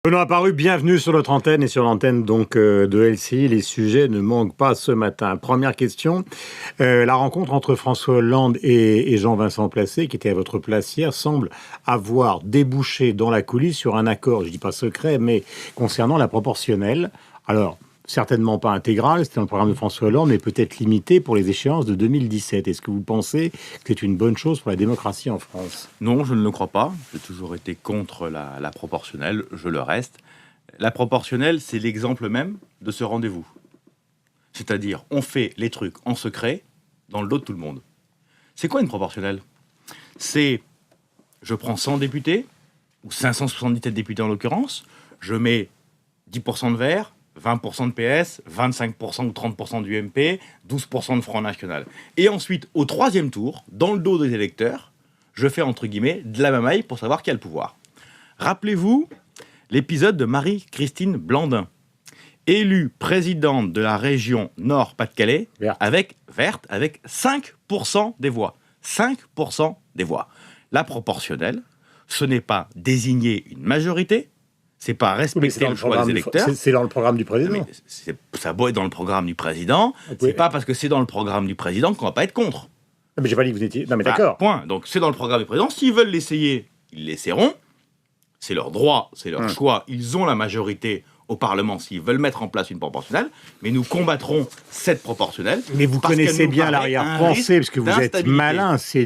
Benoît Apparu, bienvenue sur notre antenne et sur l'antenne donc de LCI. Les sujets ne manquent pas ce matin. Première question, la rencontre entre François Hollande et Jean-Vincent Placé, qui était à votre place hier, semble avoir débouché dans la coulisse sur un accord, je ne dis pas secret, mais concernant la proportionnelle. Alors, certainement pas intégrale, c'était dans le programme de François Hollande, mais peut-être limité pour les échéances de 2017. Est-ce que vous pensez que c'est une bonne chose pour la démocratie en France ? Non, je ne le crois pas. J'ai toujours été contre la proportionnelle, je le reste. La proportionnelle, c'est l'exemple même de ce rendez-vous. C'est-à-dire, on fait les trucs en secret, dans le dos de tout le monde. C'est quoi une proportionnelle ? C'est, je prends 100 députés, ou 577 députés en l'occurrence, je mets 10% de Verts, 20% de PS, 25% ou 30% d'UMP, 12% de Front National. Et ensuite, au troisième tour, dans le dos des électeurs, je fais, entre guillemets, de la mamaille pour savoir qui a le pouvoir. Rappelez-vous l'épisode de Marie-Christine Blandin, élue présidente de la région Nord-Pas-de-Calais, avec 5% des voix. 5% des voix. La proportionnelle, ce n'est pas désigner une majorité, c'est pas respecter le choix des électeurs. C'est dans le programme du président. Ça doit être dans le programme du président. C'est pas parce que c'est dans le programme du président qu'on va pas être contre. Mais j'ai pas dit que vous étiez... Non mais d'accord. Point. Donc c'est dans le programme du président. S'ils veulent l'essayer, ils l'essaieront. C'est leur droit, c'est leur choix. Ils ont la majorité au Parlement s'ils veulent mettre en place une proportionnelle. Mais nous combattrons cette proportionnelle. Mais vous connaissez bien l'arrière-pensée, parce que vous êtes malin. C'est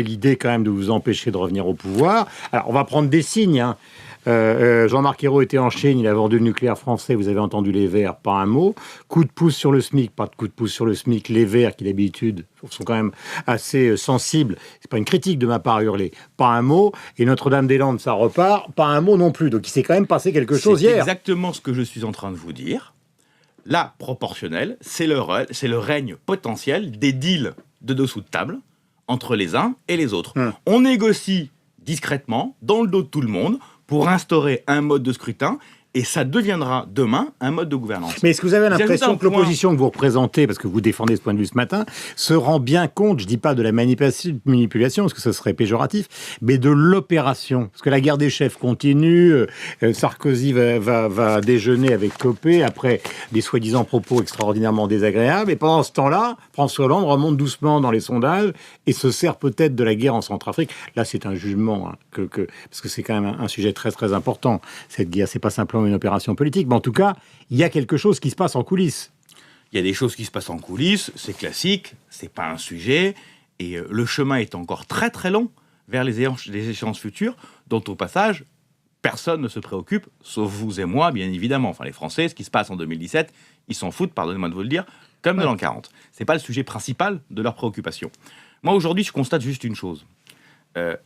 l'idée quand même de vous empêcher de revenir au pouvoir. Alors on va prendre des signes, hein. Jean-Marc Ayrault était en Chine, il a vendu le nucléaire français, vous avez entendu les Verts, pas un mot. Coup de pouce sur le SMIC, pas de coup de pouce sur le SMIC. Les Verts, qui d'habitude sont quand même assez sensibles, c'est pas une critique de ma part hurler, pas un mot. Et Notre-Dame-des-Landes, ça repart, pas un mot non plus. Donc il s'est quand même passé quelque chose hier. C'est exactement ce que je suis en train de vous dire. La proportionnelle, c'est le règne potentiel des deals de dessous de table entre les uns et les autres. On négocie discrètement, dans le dos de tout le monde, pour instaurer un mode de scrutin, et ça deviendra demain un mode de gouvernance. Mais est-ce que vous avez l'impression que l'opposition que vous représentez, parce que vous défendez ce point de vue ce matin, se rend bien compte, je ne dis pas de la manipulation, parce que ce serait péjoratif, mais de l'opération ? Parce que la guerre des chefs continue, Sarkozy va déjeuner avec Copé, après des soi-disant propos extraordinairement désagréables, et pendant ce temps-là, François Hollande remonte doucement dans les sondages, et se sert peut-être de la guerre en Centrafrique. Là, c'est un jugement, hein, parce que c'est quand même un sujet très très important. Cette guerre, c'est pas simplement une opération politique, mais en tout cas, il y a quelque chose qui se passe en coulisses. Il y a des choses qui se passent en coulisses, c'est classique, c'est pas un sujet, et le chemin est encore très très long vers les échéances futures, dont au passage, personne ne se préoccupe, sauf vous et moi, bien évidemment. Enfin, les Français, ce qui se passe en 2017, ils s'en foutent, pardonnez-moi de vous le dire, comme de l'an 40. C'est pas le sujet principal de leur préoccupation. Moi, aujourd'hui, je constate juste une chose.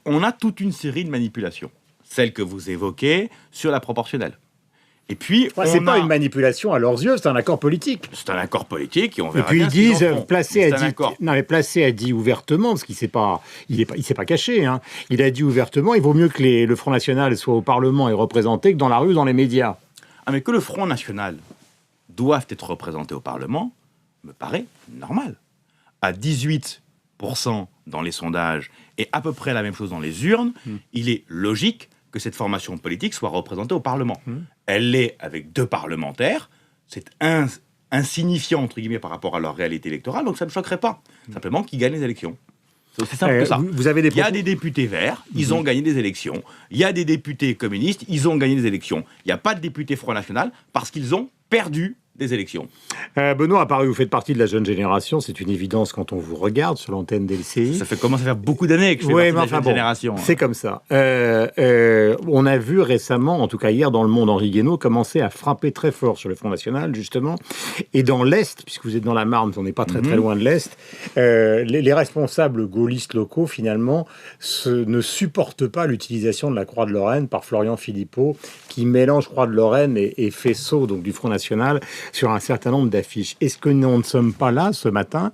On a toute une série de manipulations, celle que vous évoquez sur la proportionnelle. Et puis, c'est pas une manipulation à leurs yeux, c'est un accord politique. C'est un accord politique et on verra. Et puis bien ils disent, Placé a dit ouvertement, parce qu'il s'est pas caché. Hein. Il a dit ouvertement, il vaut mieux que le Front National soit au Parlement et représenté que dans la rue, dans les médias. Ah, mais que le Front National doive être représenté au Parlement, me paraît normal. À 18% dans les sondages et à peu près la même chose dans les urnes, il est logique que cette formation politique soit représentée au Parlement. Elle l'est avec 2 parlementaires, c'est insignifiant, entre guillemets, par rapport à leur réalité électorale, donc ça ne me choquerait pas. Simplement qu'ils gagnent les élections. C'est aussi simple que ça. Il y a des députés verts, ils ont gagné des élections. Il y a des députés communistes, ils ont gagné des élections. Il n'y a pas de députés Front National parce qu'ils ont perdu des élections. Benoît Apparu, vous faites partie de la jeune génération, c'est une évidence quand on vous regarde sur l'antenne d'LCI. Ça commence à faire beaucoup d'années que je fais partie de la jeune génération. C'est comme ça. On a vu récemment, en tout cas hier dans Le Monde, Henri Guénaud commencer à frapper très fort sur le Front National, justement. Et dans l'Est, puisque vous êtes dans la Marne, on n'est pas très très loin de l'Est, les responsables gaullistes locaux, finalement, ne supportent pas l'utilisation de la Croix de Lorraine par Florian Philippot, qui mélange Croix de Lorraine et faisceau, donc du Front National, sur un certain nombre d'affiches. Est-ce que nous ne sommes pas là, ce matin,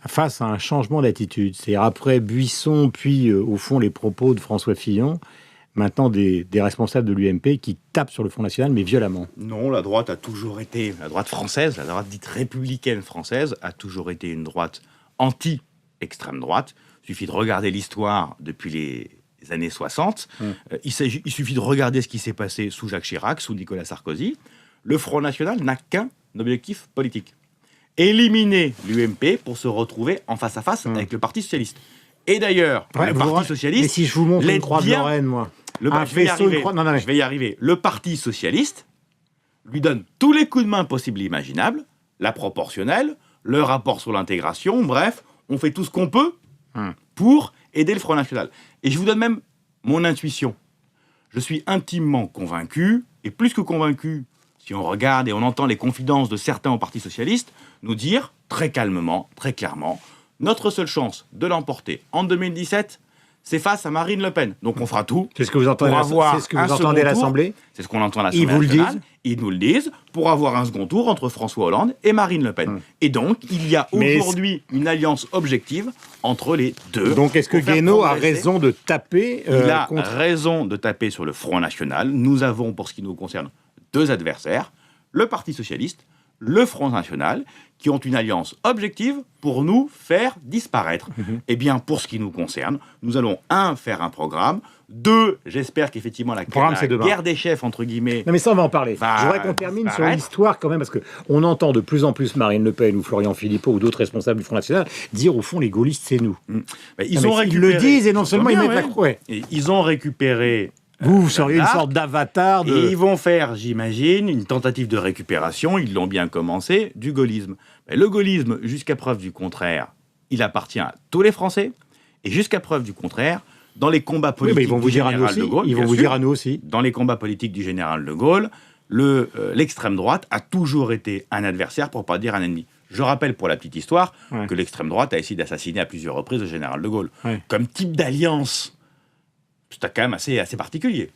face à un changement d'attitude ? C'est-à-dire après Buisson, puis au fond les propos de François Fillon, maintenant des responsables de l'UMP qui tapent sur le Front National, mais violemment. Non, la droite a toujours été, la droite française, la droite dite républicaine française, a toujours été une droite anti-extrême droite. Il suffit de regarder l'histoire depuis les années 60. Il suffit de regarder ce qui s'est passé sous Jacques Chirac, sous Nicolas Sarkozy. Le Front National n'a qu'un objectif politique. Éliminer l'UMP pour se retrouver en face à face avec le Parti Socialiste. Et d'ailleurs, le Parti Socialiste... Mais si je vous montre une croix de Lorraine, moi... je vais y arriver. Le Parti Socialiste lui donne tous les coups de main possibles et imaginables, la proportionnelle, le rapport sur l'intégration, bref, on fait tout ce qu'on peut pour aider le Front National. Et je vous donne même mon intuition. Je suis intimement convaincu, et plus que convaincu, si on regarde et on entend les confidences de certains au Parti Socialiste, nous dire très calmement, très clairement, notre seule chance de l'emporter en 2017, c'est face à Marine Le Pen. Donc on fera tout. C'est ce que vous entendez, à l'Assemblée. C'est ce qu'on entend à l'Assemblée nationale. Ils nous le disent pour avoir un second tour entre François Hollande et Marine Le Pen. Et donc, il y a aujourd'hui une alliance objective entre les deux. Donc est-ce que Guénaud a raison de taper Il a raison de taper sur le Front National. Nous avons, pour ce qui nous concerne, deux adversaires, le Parti Socialiste, le Front National, qui ont une alliance objective pour nous faire disparaître. Eh bien, pour ce qui nous concerne, nous allons, faire un programme, 2, j'espère qu'effectivement la guerre des chefs, entre guillemets... Non mais ça, on va en parler. Je voudrais qu'on termine sur l'histoire quand même, parce qu'on entend de plus en plus Marine Le Pen ou Florian Philippot ou d'autres responsables du Front National dire, au fond, les gaullistes, c'est nous. Ils le disent, et non seulement ils mettent la croix. Ils ont récupéré... Vous seriez une sorte d'avatar Et ils vont faire, j'imagine, une tentative de récupération, ils l'ont bien commencé, du gaullisme. Mais le gaullisme, jusqu'à preuve du contraire, il appartient à tous les Français, et jusqu'à preuve du contraire, dans les combats politiques du général de Gaulle... Ils vont vous dire à nous aussi. Dans les combats politiques du général de Gaulle, l'extrême droite a toujours été un adversaire, pour ne pas dire un ennemi. Je rappelle, pour la petite histoire, que l'extrême droite a essayé d'assassiner à plusieurs reprises le général de Gaulle. Comme type d'alliance... C'est quand même assez particulier.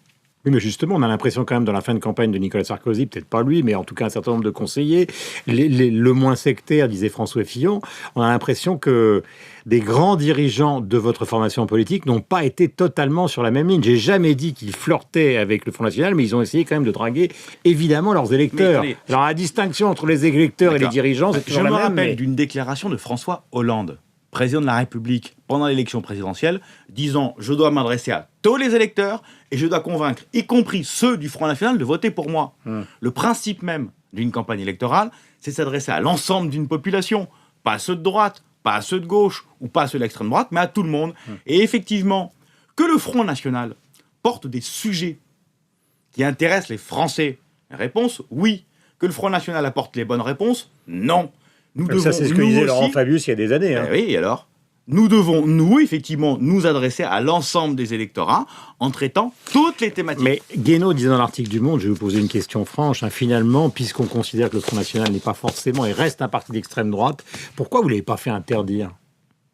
Oui, mais justement, on a l'impression quand même dans la fin de campagne de Nicolas Sarkozy, peut-être pas lui, mais en tout cas un certain nombre de conseillers, le moins sectaire, disait François Fillon, on a l'impression que des grands dirigeants de votre formation politique n'ont pas été totalement sur la même ligne. J'ai jamais dit qu'ils flirtaient avec le Front National, mais ils ont essayé quand même de draguer, évidemment, leurs électeurs. Alors la distinction entre les électeurs et les dirigeants, c'est toujours la même. Je me rappelle d'une déclaration de François Hollande, président de la République, pendant l'élection présidentielle, disant « Je dois m'adresser à tous les électeurs et je dois convaincre, y compris ceux du Front National, de voter pour moi. Le principe même d'une campagne électorale, c'est s'adresser à l'ensemble d'une population, pas à ceux de droite, pas à ceux de gauche ou pas à ceux de l'extrême droite, mais à tout le monde. Et effectivement, que le Front National porte des sujets qui intéressent les Français. Réponse, oui. Que le Front National apporte les bonnes réponses, non. Ça, c'est ce que disait Laurent Fabius il y a des années. Oui, et alors ? Nous devons, effectivement, nous adresser à l'ensemble des électorats en traitant toutes les thématiques. Mais Guénaud disait dans l'article du Monde, je vais vous poser une question franche, finalement, puisqu'on considère que le Front National n'est pas forcément et reste un parti d'extrême droite, pourquoi vous ne l'avez pas fait interdire ?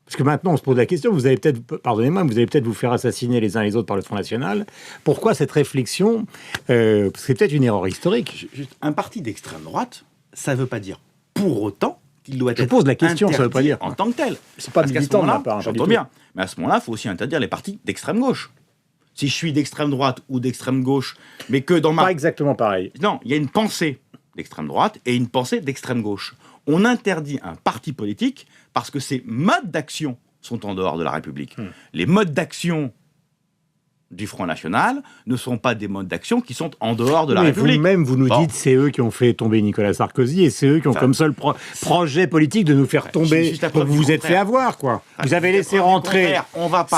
Parce que maintenant, on se pose la question, vous allez peut-être, pardonnez-moi, vous allez peut-être vous faire assassiner les uns les autres par le Front National. Pourquoi cette réflexion ? C'est peut-être une erreur historique. Un parti d'extrême droite, ça ne veut pas dire pour autant qu'il doit être pose la question, ça veut pas dire en tant que tel. C'est pas militant de ma part. J'entends bien. Mais à ce moment-là, il faut aussi interdire les partis d'extrême gauche. Si je suis d'extrême droite ou d'extrême gauche, mais que dans ma... Pas exactement pareil. Non, il y a une pensée d'extrême droite et une pensée d'extrême gauche. On interdit un parti politique parce que ses modes d'action sont en dehors de la République. Les modes d'action du Front National ne sont pas des modes d'action qui sont en dehors de la République. Vous-même, vous nous dites c'est eux qui ont fait tomber Nicolas Sarkozy et c'est eux qui ont comme seul projet politique de nous faire tomber. Donc vous vous êtes fait avoir, quoi. Vous avez laissé rentrer...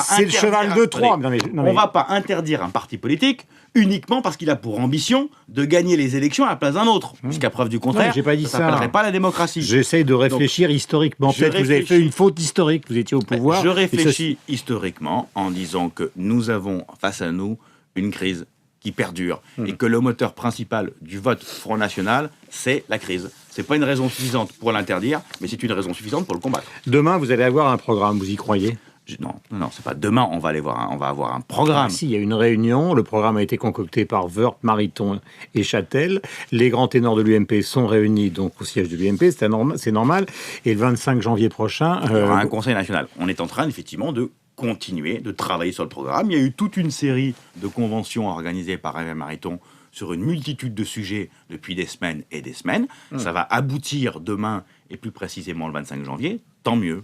C'est le cheval de Troie. On ne va pas interdire un parti politique uniquement parce qu'il a pour ambition de gagner les élections à la place d'un autre. Jusqu'à preuve du contraire, j'ai pas dit ça ne s'appellerait pas la démocratie. J'essaie de réfléchir historiquement. Peut-être que vous avez fait une faute historique, vous étiez au pouvoir. Je réfléchis historiquement en disant que nous avons face à nous une crise qui perdure et que le moteur principal du vote Front National, c'est la crise. Ce n'est pas une raison suffisante pour l'interdire, mais c'est une raison suffisante pour le combattre. Demain, vous allez avoir un programme, vous y croyez ? Non, c'est pas demain, on va avoir un programme. Si, il y a une réunion, le programme a été concocté par Woerth, Mariton et Châtel. Les grands ténors de l'UMP sont réunis donc au siège de l'UMP, c'est normal. Et le 25 janvier prochain... il y aura un conseil national. On est en train, effectivement, de continuer, de travailler sur le programme. Il y a eu toute une série de conventions organisées par Hervé Mariton sur une multitude de sujets depuis des semaines et des semaines. Ça va aboutir demain, et plus précisément le 25 janvier, tant mieux.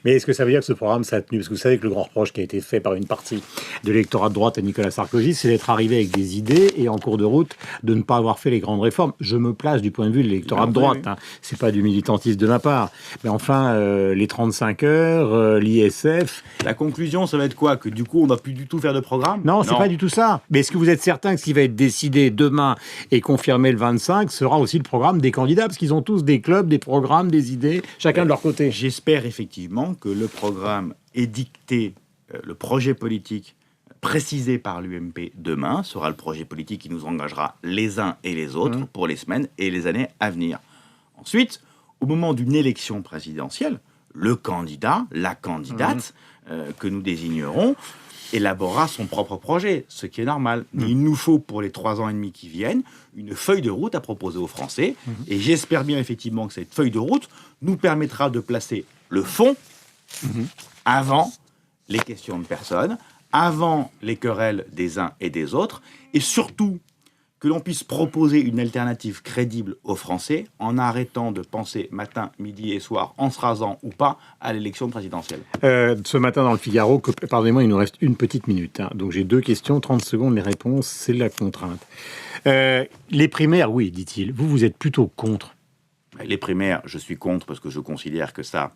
Mais est-ce que ça veut dire que ce programme, ça a tenu? Parce que vous savez que le grand reproche qui a été fait par une partie de l'électorat de droite à Nicolas Sarkozy, c'est d'être arrivé avec des idées et en cours de route de ne pas avoir fait les grandes réformes. Je me place du point de vue de l'électorat de droite. Hein. C'est pas du militantisme de ma part. Mais enfin, les 35 heures, l'ISF... La conclusion, ça va être quoi? Que du coup, on n'a plus du tout faire de programme? Non, c'est pas du tout ça. Mais est-ce que vous êtes certain que ce qui va être décidé demain et confirmé le 25 sera aussi le programme des candidats? Parce qu'ils ont tous des clubs, des programmes, des idées, chacun de leur côté. J'espère effectivement que le programme édicté, le projet politique précisé par l'UMP demain sera le projet politique qui nous engagera les uns et les autres pour les semaines et les années à venir. Ensuite, au moment d'une élection présidentielle, le candidat, la candidate que nous désignerons élaborera son propre projet, ce qui est normal. Mais il nous faut, pour les 3 ans et demi qui viennent, une feuille de route à proposer aux Français. Et j'espère bien effectivement que cette feuille de route nous permettra de placer le fond avant les questions de personnes, avant les querelles des uns et des autres, et surtout que l'on puisse proposer une alternative crédible aux Français en arrêtant de penser matin, midi et soir, en se rasant ou pas, à l'élection présidentielle. Ce matin dans le Figaro, pardonnez-moi, il nous reste une petite minute. Hein. Donc j'ai 2 questions, 30 secondes, les réponses, c'est la contrainte. Les primaires, oui, dit-il. Vous êtes plutôt contre? Les primaires, je suis contre parce que je considère que ça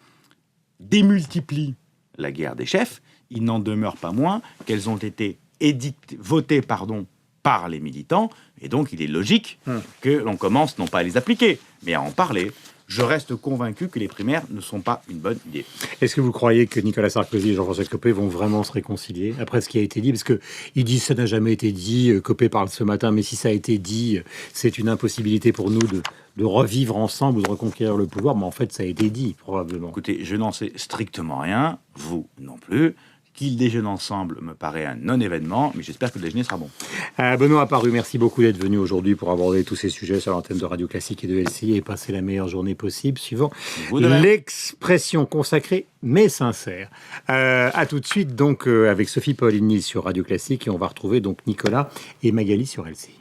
démultiplie la guerre des chefs. Il n'en demeure pas moins qu'elles ont été votées par les militants, et donc il est logique que l'on commence non pas à les appliquer, mais à en parler. Je reste convaincu que les primaires ne sont pas une bonne idée. Est-ce que vous croyez que Nicolas Sarkozy et Jean-François Copé vont vraiment se réconcilier après ce qui a été dit? Parce qu'ils disent que ça n'a jamais été dit, Copé parle ce matin, mais si ça a été dit, c'est une impossibilité pour nous de revivre ensemble ou de reconquérir le pouvoir. Mais en fait, ça a été dit, probablement. Écoutez, je n'en sais strictement rien, vous non plus. Qu'ils déjeunent ensemble me paraît un non-événement, mais j'espère que le déjeuner sera bon. Benoît Apparu, merci beaucoup d'être venu aujourd'hui pour aborder tous ces sujets sur l'antenne de Radio Classique et de LCI et passer la meilleure journée possible, suivant l'expression consacrée mais sincère. À tout de suite donc avec Sophie Paulini sur Radio Classique et on va retrouver donc Nicolas et Magali sur LCI.